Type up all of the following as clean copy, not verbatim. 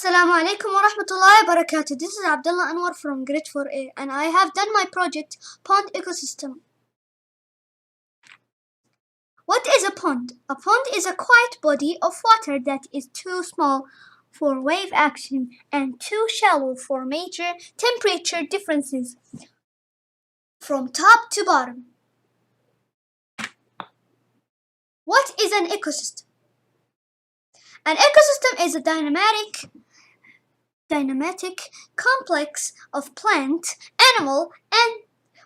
Assalamu alaikum wa rahmatullahi wa barakatuh. This is Abdullah Anwar from grade 4A and I have done my project Pond Ecosystem. What is a pond? A pond is a quiet body of water that is too small for wave action and too shallow for major temperature differences from top to bottom. What is an ecosystem? An ecosystem is a dynamic complex of plant, animal, and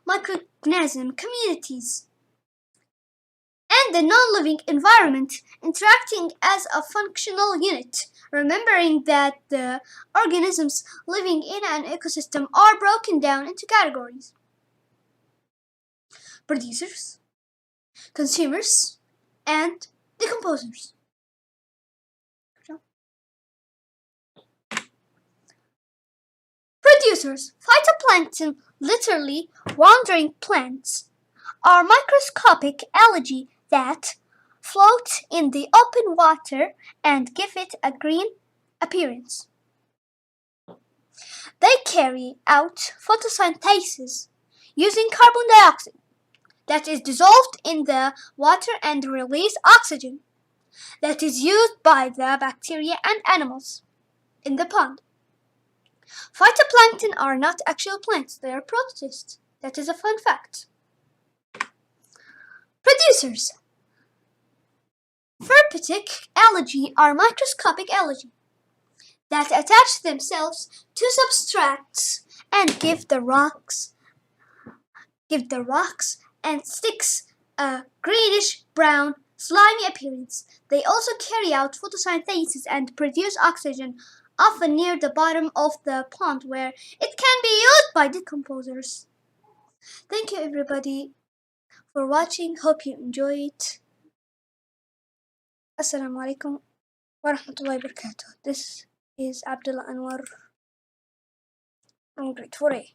microorganism communities and the non-living environment interacting as a functional unit, remembering that the organisms living in an ecosystem are broken down into categories: producers, consumers, and decomposers. Producers, phytoplankton, literally wandering plants, are microscopic algae that float in the open water and give it a green appearance. They carry out photosynthesis using carbon dioxide that is dissolved in the water and release oxygen that is used by the bacteria and animals in the pond. Phytoplankton are not actual plants, they are protists. That is a fun fact. Producers. Therapeutic algae are microscopic algae that attach themselves to substrates and give the rocks and sticks a greenish-brown slimy appearance. They also carry out photosynthesis and produce oxygen, often near the bottom of the pond where it can be used by decomposers. Thank you everybody for watching. Hope you enjoy it. Assalamu alaikum wa rahmatullahi wa barakatuh. This is Abdullah Anwar from grade 4A.